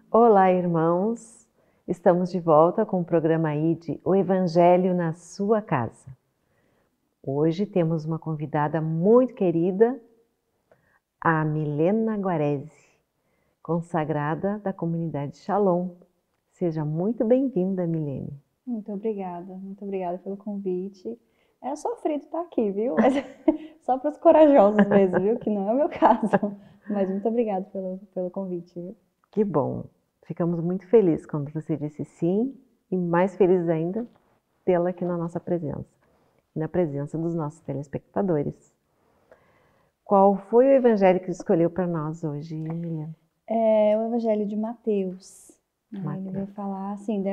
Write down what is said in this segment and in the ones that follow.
Olá, irmãos! Estamos de volta com o programa ID, o Evangelho na sua casa. Hoje temos uma convidada muito querida, a Milena Guarese, consagrada da comunidade Shalom. Seja muito bem-vinda, Milene. Muito obrigada pelo convite. É sofrido estar aqui, viu? Mas só para os corajosos mesmo, viu? Que não é o meu caso. Mas muito obrigada pelo convite, viu? Que bom! Ficamos muito felizes quando você disse sim e mais felizes ainda tê-la aqui na nossa presença e na presença dos nossos telespectadores. Qual foi o evangelho que escolheu para nós hoje, Milena? É o Evangelho de Mateus. Né? Ele veio falar assim,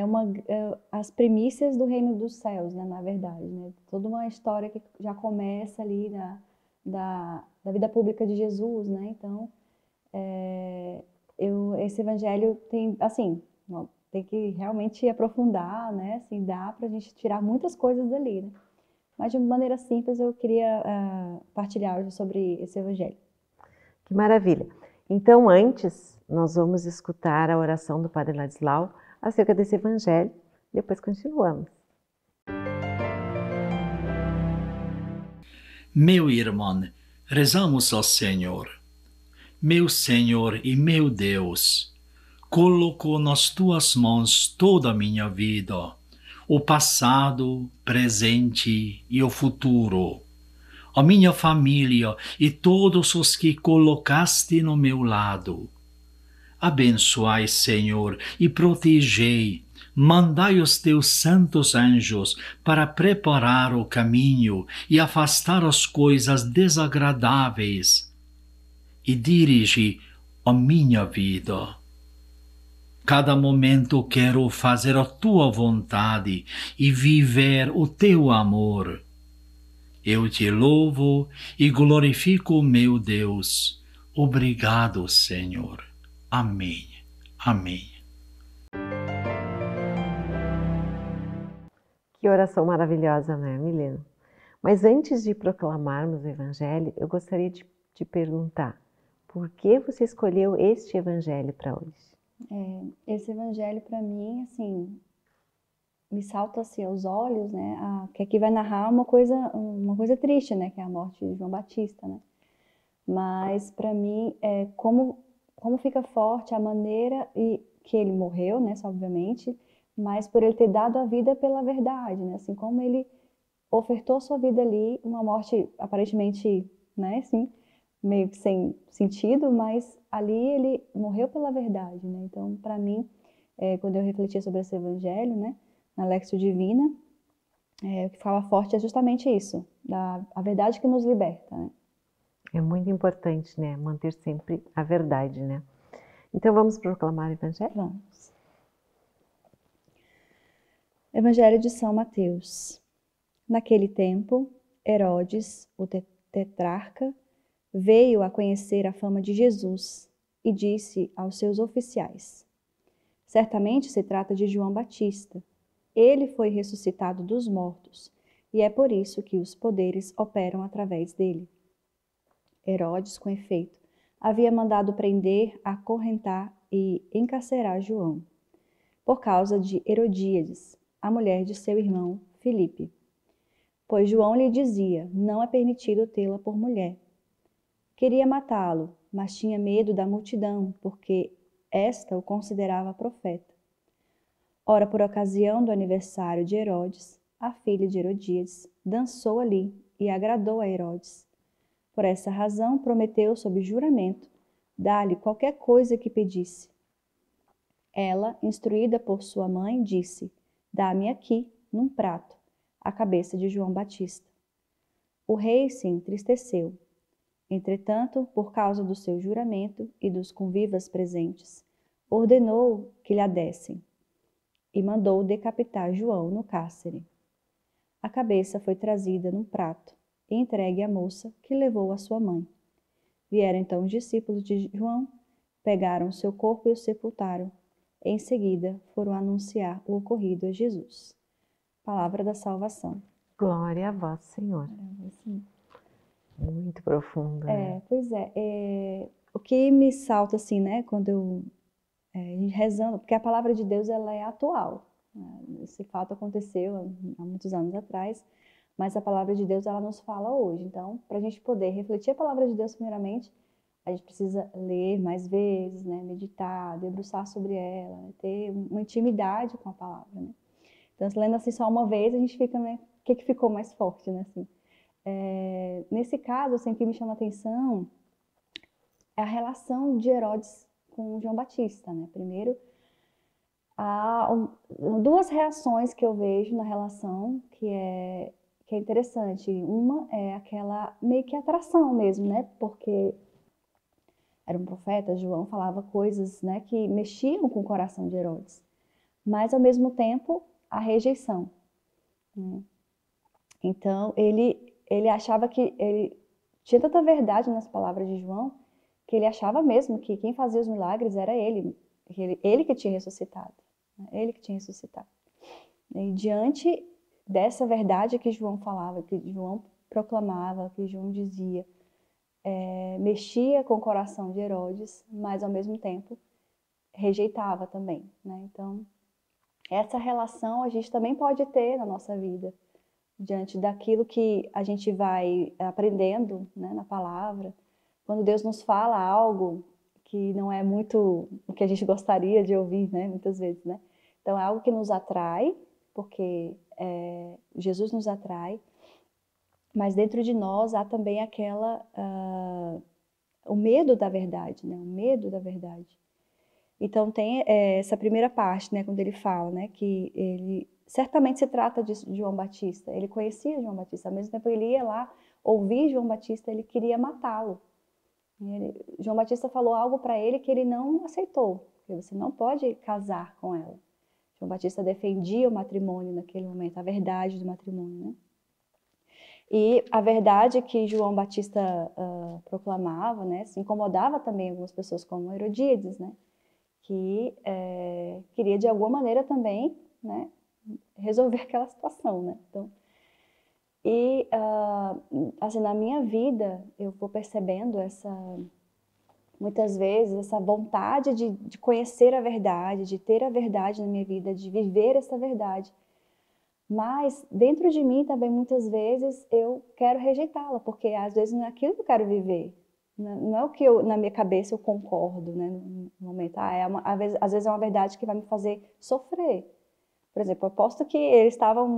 as primícias do reino dos céus, né? Na verdade, né? Toda uma história que já começa ali da vida pública de Jesus, né? Então, esse evangelho tem, assim, tem que realmente aprofundar, né? Assim, dá para a gente tirar muitas coisas dali, né? Mas de uma maneira simples eu queria partilhar hoje sobre esse evangelho. Que maravilha! Então, antes, nós vamos escutar a oração do Padre Ladislau acerca desse evangelho, depois continuamos. Meu irmão, rezamos ao Senhor. Meu Senhor e meu Deus, coloco nas tuas mãos toda a minha vida, o passado, presente e o futuro, a minha família e todos os que colocaste no meu lado. Abençoai, Senhor, e protegei. Mandai os teus santos anjos para preparar o caminho e afastar as coisas desagradáveis e dirige a minha vida. Cada momento quero fazer a tua vontade e viver o teu amor. Eu te louvo e glorifico meu Deus. Obrigado, Senhor. Amém. Amém. Que oração maravilhosa, né, Milena? Mas antes de proclamarmos o evangelho, eu gostaria de te perguntar, por que você escolheu este evangelho para hoje? Esse evangelho para mim, assim, me salta assim aos olhos, né? Que aqui vai narrar uma coisa triste, né? Que é a morte de João Batista, né? Mas para mim, como fica forte a maneira que ele morreu, né? Obviamente, mas por ele ter dado a vida pela verdade, né? Assim como ele ofertou sua vida ali, uma morte aparentemente, né? Assim, meio que sem sentido, mas ali ele morreu pela verdade, né? Então, para mim, quando eu refletia sobre esse evangelho, né? Na Lectio Divina, o que fala forte é justamente isso, a verdade que nos liberta, né? É muito importante, né, manter sempre a verdade, né? Então vamos proclamar o evangelho? Vamos. Evangelho de São Mateus. Naquele tempo, Herodes, o tetrarca, veio a conhecer a fama de Jesus e disse aos seus oficiais: certamente se trata de João Batista. Ele foi ressuscitado dos mortos, e é por isso que os poderes operam através dele. Herodes, com efeito, havia mandado prender, acorrentar e encarcerar João, por causa de Herodíades, a mulher de seu irmão Filipe. Pois João lhe dizia: não é permitido tê-la por mulher. Queria matá-lo, mas tinha medo da multidão, porque esta o considerava profeta. Ora, por ocasião do aniversário de Herodes, a filha de Herodíades dançou ali e agradou a Herodes. Por essa razão, prometeu sob juramento dar-lhe qualquer coisa que pedisse. Ela, instruída por sua mãe, disse: dá-me aqui, num prato, a cabeça de João Batista. O rei se entristeceu. Entretanto, por causa do seu juramento e dos convivas presentes, ordenou que lhe a dessem e mandou decapitar João no cárcere. A cabeça foi trazida num prato e entregue à moça, que levou à sua mãe. Vieram então os discípulos de João, pegaram seu corpo e o sepultaram. Em seguida, foram anunciar o ocorrido a Jesus. Palavra da salvação. Glória a vós, Senhor. Assim, Muito profunda, né? pois o que me salta assim, né, quando eu rezando, porque a palavra de Deus ela é atual. Esse fato aconteceu há muitos anos atrás, mas a palavra de Deus ela nos fala hoje. Então, para a gente poder refletir a palavra de Deus primeiramente, a gente precisa ler mais vezes, né? Meditar, debruçar sobre ela, né? Ter uma intimidade com a palavra, né? Então, se lendo assim só uma vez, a gente fica, né? O que ficou mais forte, né? Assim, nesse caso, assim, o que me chama a atenção é a relação de Herodes com João Batista, né? Primeiro, há duas reações que eu vejo na relação que é interessante. Uma é aquela meio que atração mesmo, né? Porque era um profeta, João falava coisas, né, que mexiam com o coração de Herodes. Mas, ao mesmo tempo, a rejeição. Né? Então, ele achava que ele tinha tanta verdade nas palavras de João, que ele achava mesmo que quem fazia os milagres era ele que tinha ressuscitado. Né? Ele que tinha ressuscitado. E diante dessa verdade que João falava, que João proclamava, que João dizia, mexia com o coração de Herodes, mas ao mesmo tempo rejeitava também, né? Então, essa relação a gente também pode ter na nossa vida, diante daquilo que a gente vai aprendendo, né, na palavra. Quando Deus nos fala algo que não é muito o que a gente gostaria de ouvir, né, muitas vezes, né? Então, é algo que nos atrai, porque Jesus nos atrai, mas dentro de nós há também o medo da verdade, né? O medo da verdade. Então tem essa primeira parte, né? Quando ele fala, né? Que ele certamente se trata de João Batista. Ele conhecia João Batista. Ao mesmo tempo ele ia lá ouvir João Batista, ele queria matá-lo. João Batista falou algo para ele que ele não aceitou. Porque você não pode casar com ela. João Batista defendia o matrimônio naquele momento, a verdade do matrimônio, né? E a verdade que João Batista proclamava, né, se incomodava também algumas pessoas, como Herodíades, né, que queria de alguma maneira também, né, resolver aquela situação, né. Então, assim, na minha vida eu vou percebendo muitas vezes essa vontade de conhecer a verdade, de ter a verdade na minha vida, de viver essa verdade. Mas dentro de mim também muitas vezes eu quero rejeitá-la, porque às vezes não é aquilo que eu quero viver, não é o que na minha cabeça eu concordo, né, no momento. Às vezes é uma verdade que vai me fazer sofrer. Por exemplo, eu aposto que eles estavam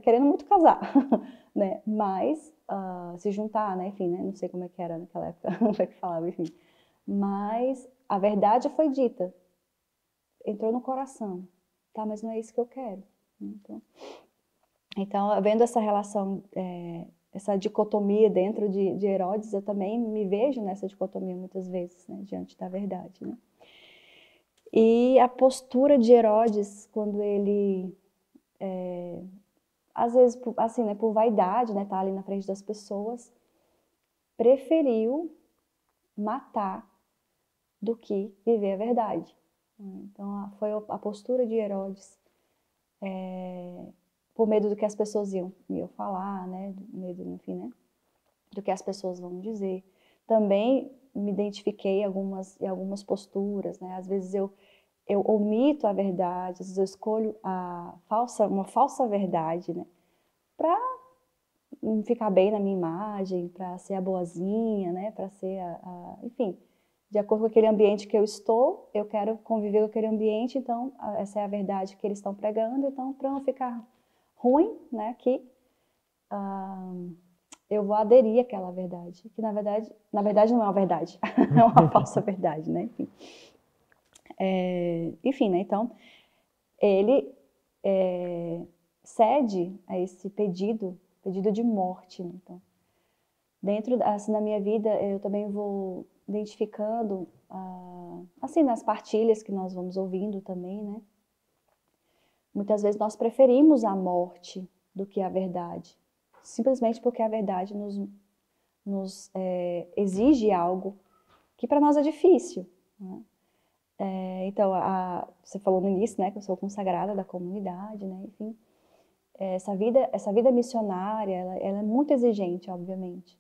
querendo muito casar, né, mas se juntar, né, enfim, né, não sei como é que era naquela época, como é que falava, enfim. Mas a verdade foi dita, entrou no coração, tá, mas não é isso que eu quero. Então, vendo essa relação, essa dicotomia dentro de Herodes, eu também me vejo nessa dicotomia muitas vezes, né, diante da verdade, né? E a postura de Herodes, quando ele, às vezes, assim, né, por vaidade, né, tá ali na frente das pessoas, preferiu matar do que viver a verdade. Então, foi a postura de Herodes, por medo do que as pessoas iam falar, né, medo, enfim, né, do que as pessoas vão dizer. Também me identifiquei em algumas posturas, né, às vezes eu omito a verdade, às vezes eu escolho uma falsa verdade, né, para ficar bem na minha imagem, para ser a boazinha, né, para ser enfim, de acordo com aquele ambiente que eu estou, eu quero conviver com aquele ambiente, então essa é a verdade que eles estão pregando, então para não ficar ruim, né, que eu vou aderir àquela verdade, que na verdade não é uma verdade, é uma falsa verdade, né, enfim. Enfim, né, então, ele cede a esse pedido de morte, né? Então, dentro, assim, da minha vida, eu também vou identificando, assim, nas partilhas que nós vamos ouvindo também, né, muitas vezes nós preferimos a morte do que a verdade, simplesmente porque a verdade nos exige algo que para nós é difícil, né? Então, você falou no início, né, que eu sou consagrada da comunidade, né, enfim, essa vida missionária, ela é muito exigente, obviamente,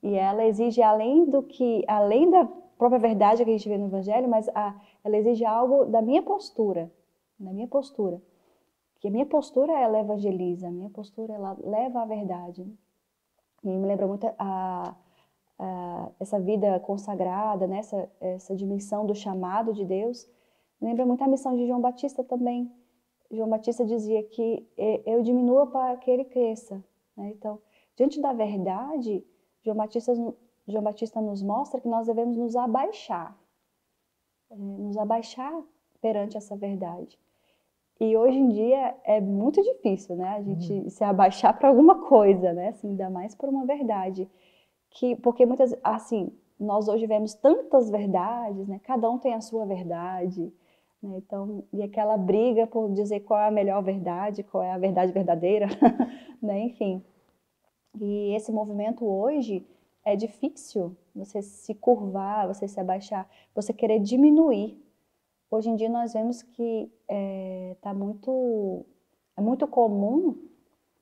e ela exige além da própria verdade que a gente vê no Evangelho, mas ela exige algo da minha postura, da minha postura. Que a minha postura, ela evangeliza, a minha postura, ela leva à verdade. E me lembra muito essa vida consagrada, né? Essa dimensão do chamado de Deus. Me lembra muito a missão de João Batista também. João Batista dizia que eu diminua para que ele cresça, né? Então, diante da verdade, João Batista nos mostra que nós devemos nos abaixar perante essa verdade. E hoje em dia é muito difícil, né? A gente se abaixar para alguma coisa, né? Assim, ainda mais por uma verdade. Porque muitas, assim, nós hoje vemos tantas verdades, né? Cada um tem a sua verdade, né? Então, e aquela briga por dizer qual é a melhor verdade, qual é a verdade verdadeira, né? Enfim. E esse movimento hoje é difícil, você se curvar, você se abaixar, você querer diminuir. Hoje em dia nós vemos que é muito comum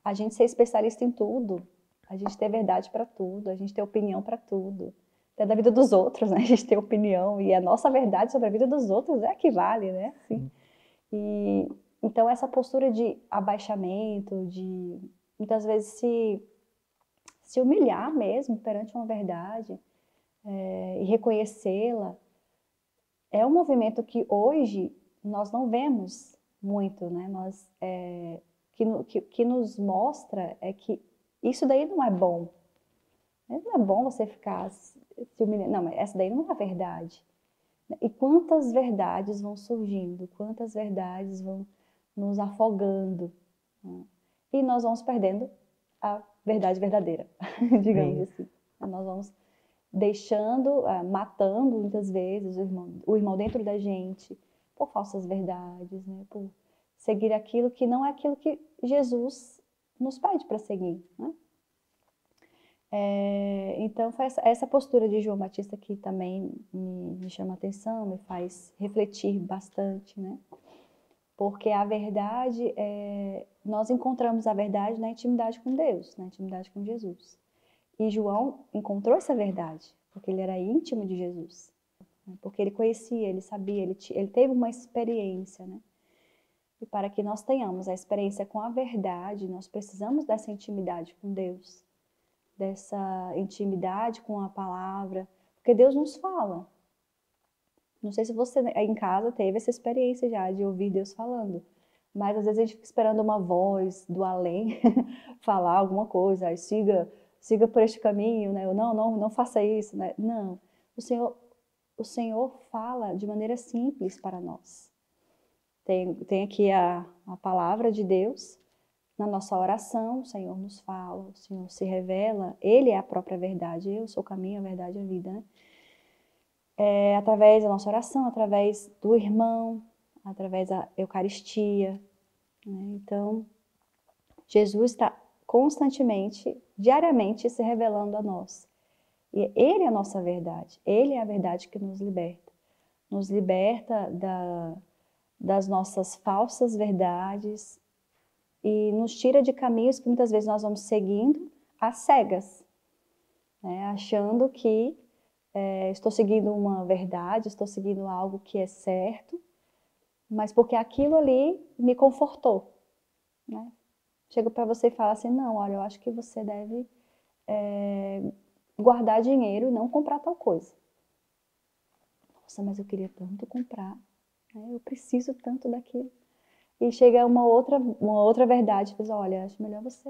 a gente ser especialista em tudo, a gente ter verdade para tudo, a gente ter opinião para tudo. Até da vida dos outros, né? A gente ter opinião e a nossa verdade sobre a vida dos outros é a que vale, né? Assim. E, então essa postura de abaixamento, de muitas vezes se humilhar mesmo perante uma verdade e reconhecê-la, é um movimento que hoje nós não vemos muito, né? Que nos mostra é que isso daí não é bom. Não é bom você ficar se humilhando. Não, mas essa daí não é a verdade. E quantas verdades vão surgindo, quantas verdades vão nos afogando, né? E nós vamos perdendo a verdade verdadeira, digamos assim. Nós vamos deixando, matando muitas vezes o irmão dentro da gente por falsas verdades, né? Por seguir aquilo que não é aquilo que Jesus nos pede para seguir, né? Então foi essa postura de João Batista que também me chama a atenção, me faz refletir bastante, né? Porque a verdade, nós encontramos a verdade na intimidade com Deus, na intimidade com Jesus. E João encontrou essa verdade, porque ele era íntimo de Jesus, né? Porque ele conhecia, ele sabia, ele teve uma experiência, né? E para que nós tenhamos a experiência com a verdade, nós precisamos dessa intimidade com Deus, dessa intimidade com a palavra, porque Deus nos fala. Não sei se você em casa teve essa experiência já de ouvir Deus falando, mas às vezes a gente fica esperando uma voz do além falar alguma coisa, siga por este caminho, né? Ou não faça isso, né? Não, o Senhor fala de maneira simples para nós. Tem aqui a palavra de Deus, na nossa oração o Senhor nos fala, o Senhor se revela, Ele é a própria verdade, eu sou o caminho, a verdade e a vida, né? Através da nossa oração, através do irmão, através da Eucaristia, né? Então, Jesus está constantemente, diariamente se revelando a nós. E Ele é a nossa verdade, Ele é a verdade que nos liberta das nossas falsas verdades e nos tira de caminhos que muitas vezes nós vamos seguindo às cegas, né? Achando que estou seguindo uma verdade, estou seguindo algo que é certo, mas porque aquilo ali me confortou, né? Chego para você e falo assim, não, olha, eu acho que você deve guardar dinheiro e não comprar tal coisa. Nossa, mas eu queria tanto comprar, né? Eu preciso tanto daquilo. E chega uma outra verdade, diz, olha, acho melhor você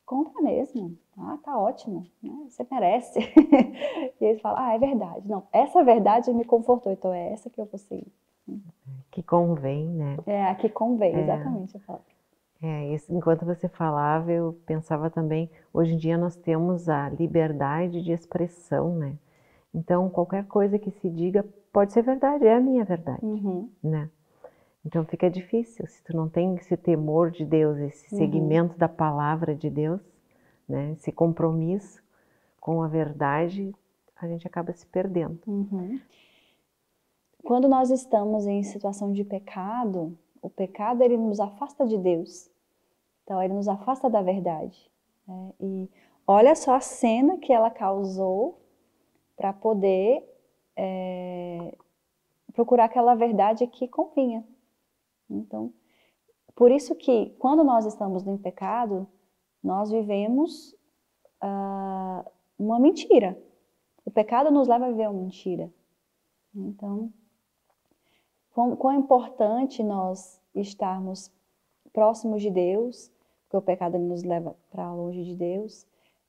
compra mesmo. Ah, tá ótimo, né? Você merece. E eles falam, é verdade. Não, essa verdade me confortou, então é essa que eu vou seguir. Que convém, né? A que convém, exatamente a palavra. Enquanto você falava, eu pensava também, hoje em dia nós temos a liberdade de expressão, né? Então, qualquer coisa que se diga pode ser verdade, é a minha verdade, né? Então fica difícil, se tu não tem esse temor de Deus, esse seguimento da palavra de Deus, né? Esse compromisso com a verdade, a gente acaba se perdendo. Quando nós estamos em situação de pecado, o pecado ele nos afasta de Deus, então ele nos afasta da verdade, né? E olha só a cena que ela causou para poder procurar aquela verdade que convinha. Então, por isso que quando nós estamos em pecado, nós vivemos uma mentira. O pecado nos leva a viver uma mentira. Então, quão é importante nós estarmos próximos de Deus, porque o pecado nos leva para longe de Deus,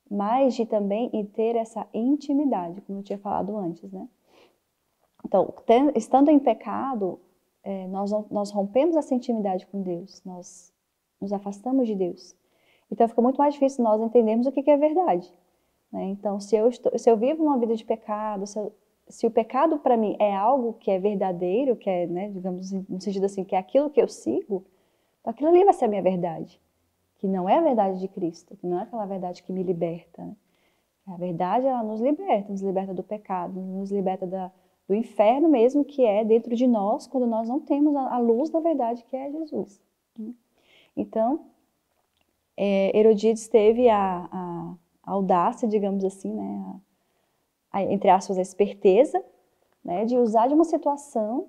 mas de também ter essa intimidade, como eu tinha falado antes, né? Então, estando em pecado, nós rompemos essa intimidade com Deus, nós nos afastamos de Deus. Então, fica muito mais difícil nós entendermos o que é verdade, né? Então, se eu vivo uma vida de pecado, se o pecado para mim é algo que é verdadeiro, que é, né, digamos, no sentido assim, que é aquilo que eu sigo, então aquilo ali vai ser a minha verdade, que não é a verdade de Cristo, que não é aquela verdade que me liberta, né? A verdade, ela nos liberta do pecado, nos liberta do inferno mesmo, que é dentro de nós, quando nós não temos a luz da verdade, que é Jesus. Então, Herodíades teve a audácia, digamos assim, né, entre aspas, a esperteza, né, de usar de uma situação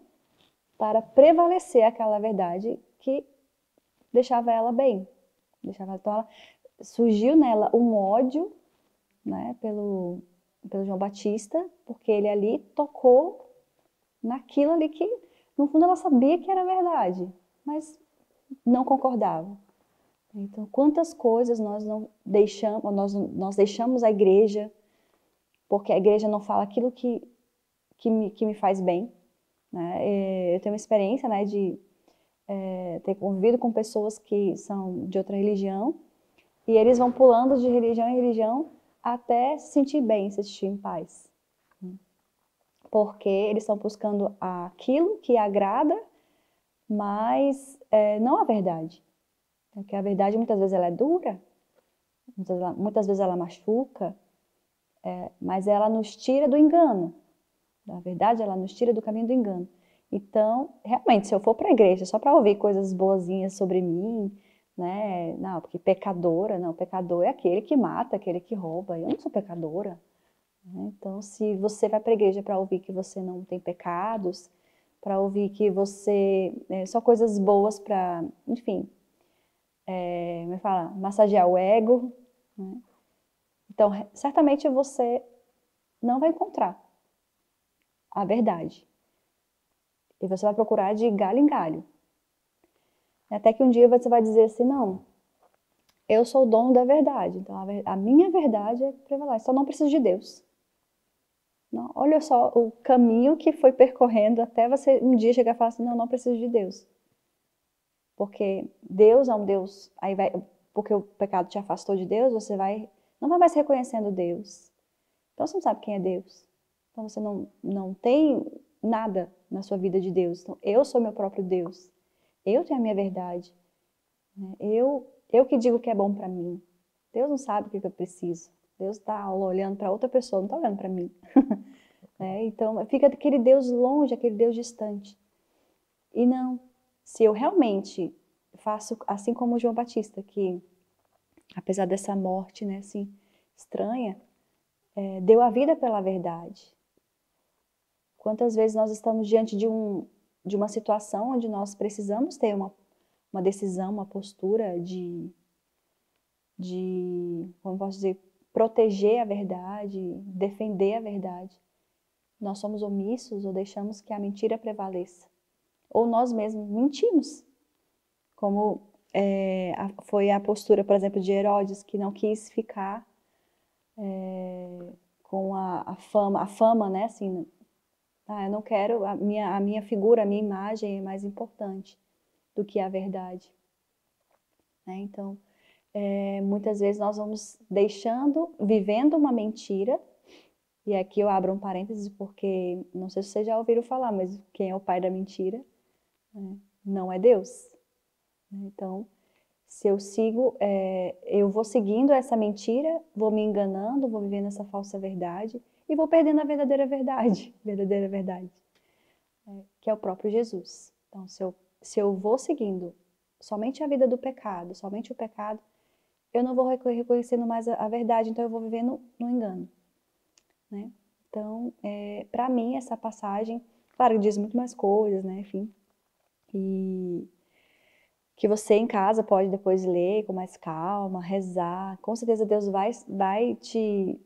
para prevalecer aquela verdade que deixava ela bem. Então, surgiu nela um ódio, né, pelo João Batista, porque ele ali tocou naquilo ali que, no fundo, ela sabia que era verdade, mas não concordava. Então, quantas coisas nós não deixamos, nós deixamos a igreja, porque a igreja não fala aquilo que me faz bem, né? Eu tenho uma experiência, né, de ter convivido com pessoas que são de outra religião, e eles vão pulando de religião em religião até se sentir bem, se sentir em paz. Porque eles estão buscando aquilo que agrada, mas não a verdade. Porque a verdade muitas vezes ela é dura, muitas vezes ela machuca, mas ela nos tira do engano. Na verdade, ela nos tira do caminho do engano. Então, realmente, se eu for para a igreja só para ouvir coisas boazinhas sobre mim, né? Não, porque pecadora, não, pecador é aquele que mata, aquele que rouba. Eu não sou pecadora. Então, se você vai para a igreja para ouvir que você não tem pecados, para ouvir que você só coisas boas para, enfim, como é que fala? Massagear o ego, né? Então, certamente você não vai encontrar a verdade. E você vai procurar de galho em galho. Até que um dia você vai dizer assim, não, eu sou o dono da verdade. Então, a minha verdade é prevalece. Só não preciso de Deus. Não, olha só o caminho que foi percorrendo até você um dia chegar e falar assim, não preciso de Deus. Porque Deus é um Deus, porque o pecado te afastou de Deus, você não vai mais reconhecendo Deus. Então você não sabe quem é Deus. Então você não tem nada na sua vida de Deus. Então eu sou meu próprio Deus. Eu tenho a minha verdade. Eu que digo o que é bom para mim. Deus não sabe o que eu preciso. Deus está olhando para outra pessoa, não está olhando para mim. Então fica aquele Deus longe, aquele Deus distante. E não, se eu realmente faço assim como João Batista, que apesar dessa morte, né, assim, estranha, deu a vida pela verdade. Quantas vezes nós estamos diante de uma situação onde nós precisamos ter uma decisão, uma postura como posso dizer, proteger a verdade, defender a verdade. Nós somos omissos ou deixamos que a mentira prevaleça. Ou nós mesmos mentimos. Como foi a postura, por exemplo, de Herodes, que não quis ficar com a fama, né? Assim, eu não quero, a minha figura, a minha imagem é mais importante do que a verdade. Então, muitas vezes nós vamos vivendo uma mentira, e aqui eu abro um parênteses porque, não sei se vocês já ouviram falar, mas quem é o pai da mentira? Não é Deus. Então, se eu vou seguindo essa mentira, vou me enganando, vou vivendo essa falsa verdade e vou perdendo a verdadeira verdade, que é o próprio Jesus. Então, se eu vou seguindo somente a vida do pecado, somente o pecado, eu não vou reconhecendo mais a verdade, então eu vou vivendo no engano. Então, para mim, essa passagem Claro, diz muito mais coisas, né? Enfim. E que você em casa pode depois ler com mais calma, rezar. Com certeza Deus vai te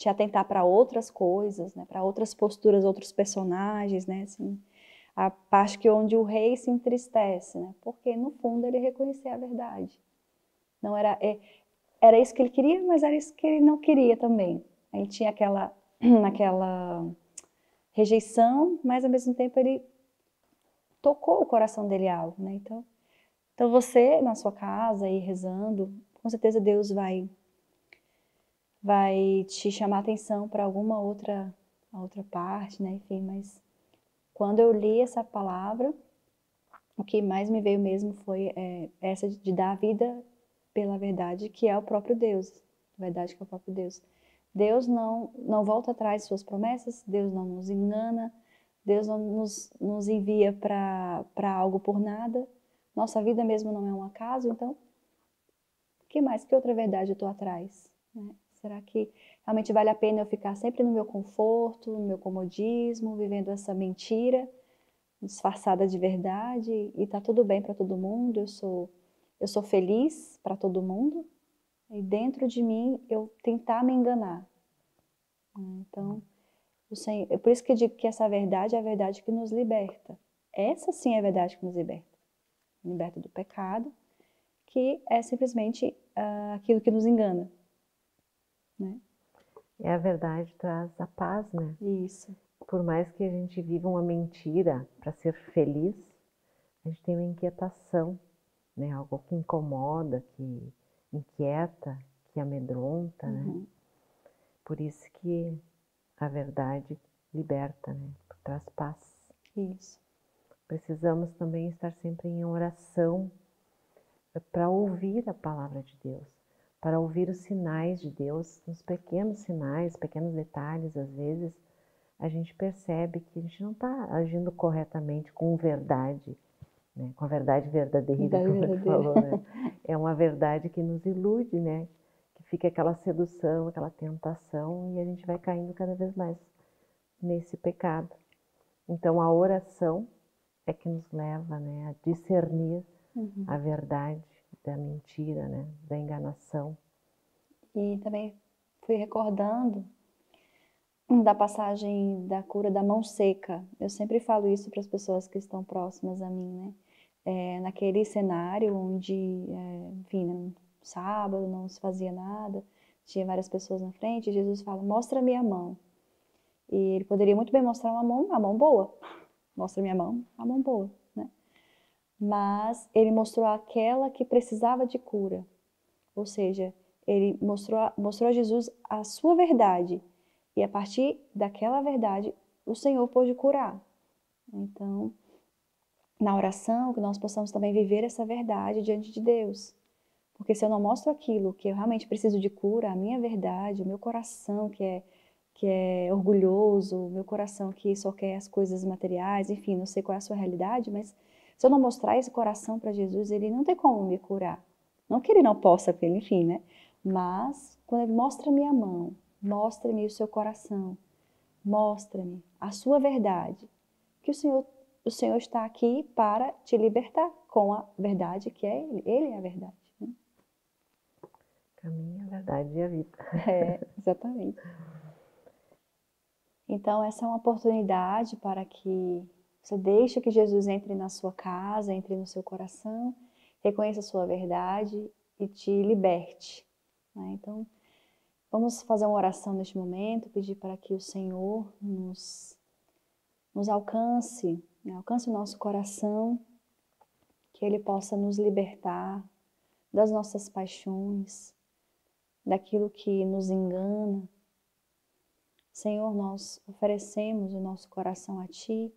atentar para outras coisas, né? Para outras posturas, outros personagens, né? Assim, a parte que onde o rei se entristece, né? Porque no fundo ele reconhecia a verdade. Não era, era isso que ele queria, mas era isso que ele não queria também. Ele tinha aquela rejeição, mas ao mesmo tempo ele tocou o coração dele algo, né? Então você na sua casa aí rezando, com certeza Deus vai te chamar a atenção para alguma outra parte, né? Enfim, mas quando eu li essa palavra, o que mais me veio mesmo foi essa de dar a vida pela verdade, que é o próprio Deus. A verdade que é o próprio Deus. Deus não volta atrás de suas promessas, Deus não nos engana, Deus não nos envia para algo por nada. Nossa vida mesmo não é um acaso, então, que mais? Que outra verdade eu estou atrás? Né? Será que realmente vale a pena eu ficar sempre no meu conforto, no meu comodismo, vivendo essa mentira disfarçada de verdade e tá tudo bem para todo mundo, eu sou feliz para todo mundo e dentro de mim eu tentar me enganar. Então, é por isso que eu digo que essa verdade é a verdade que nos liberta. Essa sim é a verdade que nos liberta. Liberta do pecado, que é simplesmente aquilo que nos engana. Né? É a verdade traz a paz, né? Isso. Por mais que a gente viva uma mentira para ser feliz, a gente tem uma inquietação, né? Algo que incomoda, que inquieta, que amedronta, né? Por isso que a verdade liberta, né? Traz paz. Isso. Precisamos também estar sempre em oração para ouvir a palavra de Deus, para ouvir os sinais de Deus, os pequenos sinais, pequenos detalhes, às vezes, a gente percebe que a gente não está agindo corretamente com verdade, né? Com a verdade verdadeira, como ele falou, né? É uma verdade que nos ilude, né? Que fica aquela sedução, aquela tentação e a gente vai caindo cada vez mais nesse pecado. Então a oração é que nos leva, né, a discernir a verdade da mentira, né, da enganação. E também fui recordando da passagem da cura da mão seca. Eu sempre falo isso para as pessoas que estão próximas a mim, né? Naquele cenário onde, enfim, no sábado não se fazia nada, tinha várias pessoas na frente, Jesus fala, mostra-me a mão. E ele poderia muito bem mostrar a mão boa. Mostra minha mão, a mão boa, né? Mas ele mostrou aquela que precisava de cura. Ou seja, ele mostrou a Jesus a sua verdade. E a partir daquela verdade, o Senhor pôde curar. Então, na oração, que nós possamos também viver essa verdade diante de Deus. Porque se eu não mostro aquilo que eu realmente preciso de cura, a minha verdade, o meu coração que é orgulhoso, o meu coração que só quer as coisas materiais, enfim, não sei qual é a sua realidade, mas se eu não mostrar esse coração para Jesus, ele não tem como me curar. Não que ele não possa, porque ele, enfim, né? Mas quando ele mostra-me a mão, mostra-me o seu coração, mostra-me a sua verdade, que o Senhor está aqui para te libertar com a verdade que é Ele é a verdade. Né? Caminho, a verdade e a vida. Exatamente. Então, essa é uma oportunidade para que você deixe que Jesus entre na sua casa, entre no seu coração, reconheça a sua verdade e te liberte. Né? Então, vamos fazer uma oração neste momento, pedir para que o Senhor nos alcance, né? Alcance o nosso coração, que Ele possa nos libertar das nossas paixões, daquilo que nos engana. Senhor, nós oferecemos o nosso coração a Ti,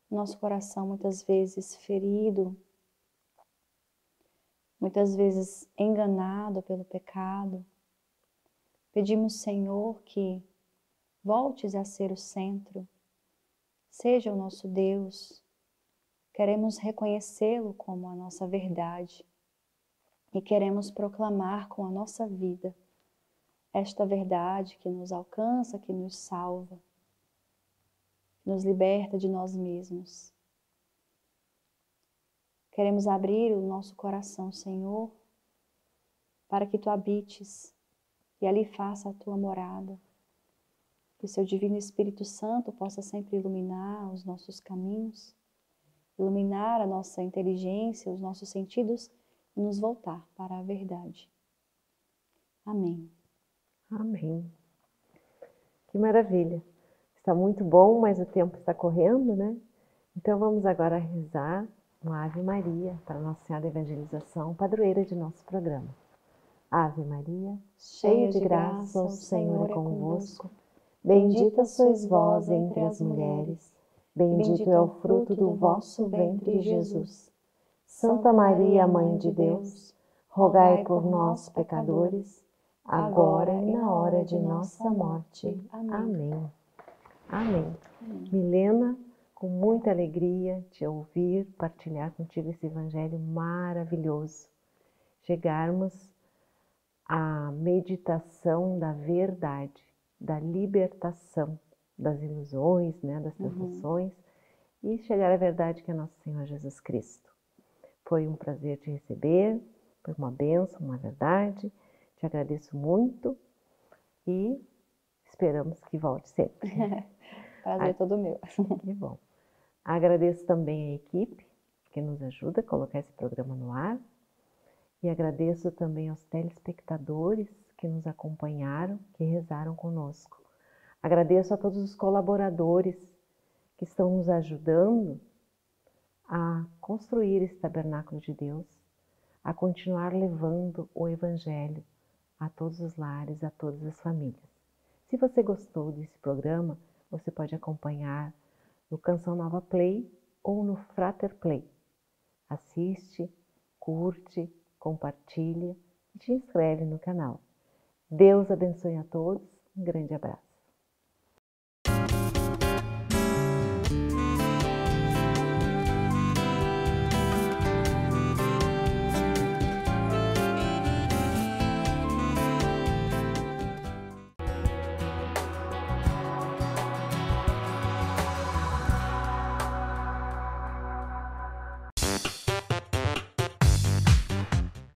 o nosso coração muitas vezes ferido, muitas vezes enganado pelo pecado. Pedimos, Senhor, que voltes a ser o centro, seja o nosso Deus. Queremos reconhecê-lo como a nossa verdade e queremos proclamar com a nossa vida esta verdade que nos alcança, que nos salva. nos liberta de nós mesmos. Queremos abrir o nosso coração, Senhor, para que Tu habites e ali faça a Tua morada. Que o Seu Divino Espírito Santo possa sempre iluminar os nossos caminhos, iluminar a nossa inteligência, os nossos sentidos e nos voltar para a verdade. Amém. Amém. Que maravilha. Está muito bom, mas o tempo está correndo, né? Então vamos agora rezar uma Ave Maria para Nossa Senhora da Evangelização, padroeira de nosso programa. Ave Maria, cheia de graça, o Senhor é convosco. Bendita sois vós entre as mulheres, bendito é o fruto do vosso ventre, Jesus. Santa Maria, Mãe de Deus, rogai por nós, pecadores, agora e na hora de nossa morte. Amém. Amém. Milena, com muita alegria te ouvir, partilhar contigo esse evangelho maravilhoso. Chegarmos à meditação da verdade, da libertação das ilusões, né, das tentações, e chegar à verdade que é nosso Senhor Jesus Cristo. Foi um prazer te receber, foi uma bênção, uma verdade. Te agradeço muito e esperamos que volte sempre. Prazer é todo meu. Que bom. Agradeço também a equipe que nos ajuda a colocar esse programa no ar e agradeço também aos telespectadores que nos acompanharam, que rezaram conosco. Agradeço a todos os colaboradores que estão nos ajudando a construir esse tabernáculo de Deus, a continuar levando o Evangelho a todos os lares, a todas as famílias. Se você gostou desse programa, você pode acompanhar no Canção Nova Play ou no Frater Play. Assiste, curte, compartilha e te inscreve no canal. Deus abençoe a todos. Um grande abraço.